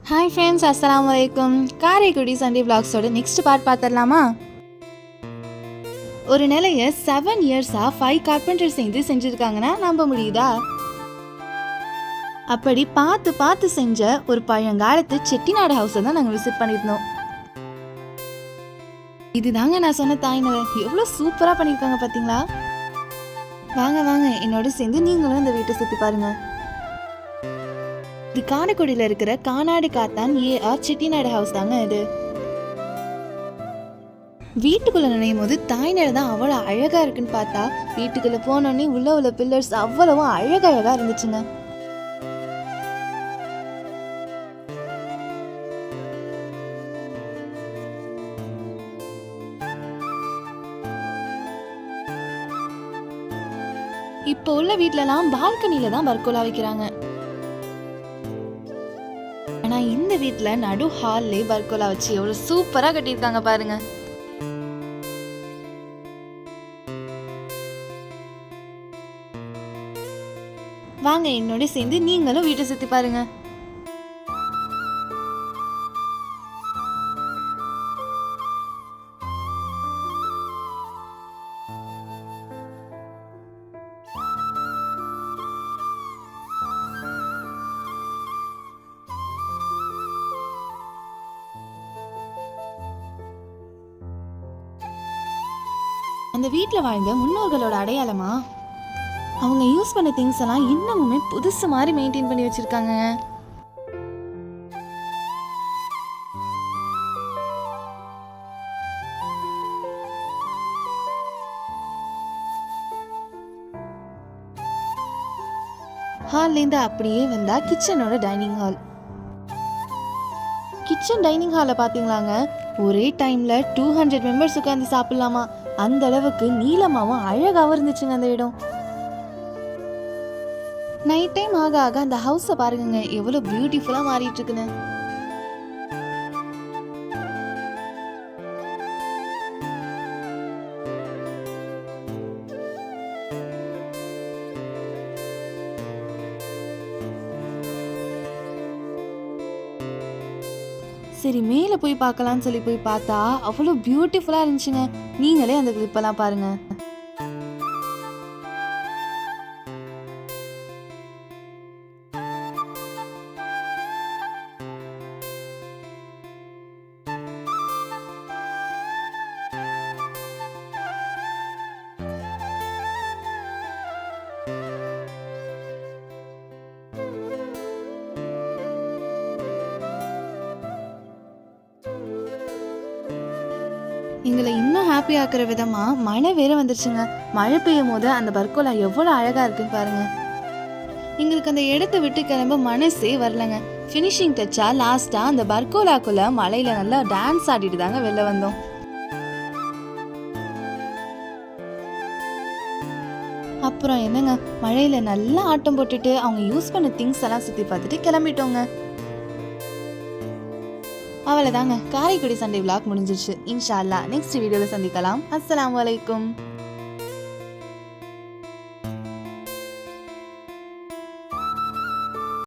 Hi friends, அஸ்ஸலாமு அலைக்கும். Karaikudi Sunday விளாக்ஸோட next part பார்த்துடலாமா? ஒரு நிலையை 7 இயர்ஸாக 5 கார்பெண்டர் சேர்ந்து செஞ்சுருக்காங்கன்னா நம்ப முடியுதா? அப்படி பார்த்து பார்த்து செஞ்ச ஒரு பழங்காலத்து செட்டிநாடு ஹவுஸை தான் நாங்கள் விசிட் பண்ணியிருந்தோம். இதுதாங்க நான் சொன்ன தாய்நிலை. எவ்வளோ சூப்பராக பண்ணியிருக்காங்க பார்த்தீங்களா? வாங்க வாங்க என்னோட சேர்ந்து நீங்களும் இந்த வீட்டை சுற்றி பாருங்க. இது காரைக்குடியில் இருக்கிற கானாடு காத்தான் ஏஆர் செட்டிநாடு ஹவுஸ் தாங்க. இது வீட்டுக்குள்ள நினையும் போது தாய்நிலை தான் அவ்வளோ அழகா இருக்குன்னு பார்த்தா வீட்டுக்குள்ள போனோடனே உள்ள பில்லர்ஸ் அவ்வளவும் அழகழகா இருந்துச்சுங்க. இப்போ உள்ள வீட்லலாம் பால்கனில தான் பர்கோலா வைக்கிறாங்க. ஆனா இந்த வீட்ல நடு ஹால்லே பர்கோலா வச்சு எவ்வளவு சூப்பரா கட்டியிருக்காங்க பாருங்க. வாங்க என்னோட சேர்ந்து நீங்களும் வீட்டை சுத்தி பாருங்க. அந்த வீட்டில் வாழ்ந்த முன்னோர்களோட அடையாளமா அவங்க யூஸ் பண்ண திங்ஸ் எல்லாம் இன்னமுமே புதுசு மாதிரி மெயின்டைன் பண்ணி வச்சிருக்காங்க. ஹால்லேருந்து அப்படியே வந்தா கிச்சனோட டைனிங் ஹால். கிச்சன் டைனிங் ஹாலை பார்த்தீங்களாங்க, ஒரே டைம்ல 200 மெம்பர்ஸ் உட்காந்து சாப்பிடலாமா, அந்த அளவுக்கு நீளமாவும் அழகாவும் இருந்துச்சுங்க அந்த இடம். நைட் டைம் ஆக ஆக அந்த ஹவுஸை பாருங்க எவ்வளவு பியூட்டிஃபுல்லா மாறிட்டு இருக்குன்னு. சரி மேலே போய் பார்க்கலான்னு சொல்லி போய் பார்த்தா அவ்வளோ பியூட்டிஃபுல்லாக இருந்துச்சுங்க. நீங்களே அந்த கிளிப்பெல்லாம் பாருங்க. எங்களை இன்னும் ஹாப்பி ஆக்குற விதமா மழை வேற வந்துருச்சுங்க. மழை பெய்யும் போது அந்த பர்கோலா எவ்வளோ அழகா இருக்குன்னு பாருங்க. எங்களுக்கு அந்த இடத்த விட்டு கிளம்ப மனசே வரலங்க. ஃபினிஷிங் டச்சா லாஸ்டா அந்த பர்கோலாக்குள்ள மழையில நல்லா டான்ஸ் ஆடிட்டு தாங்க வெளில வந்தோம். அப்புறம் என்னங்க, மழையில நல்லா ஆட்டம் போட்டுட்டு அவங்க யூஸ் பண்ண திங்ஸ் எல்லாம் சுத்தி பார்த்துட்டு கிளம்பிட்டோங்க. அவ்வளோதாங்க, காரைக்குடி சண்டே விளாக் முடிஞ்சிருச்சு. இன்ஷா அல்லாஹ் நெக்ஸ்ட் வீடியோவில் சந்திக்கலாம். அஸ்ஸலாமு அலைக்கும்.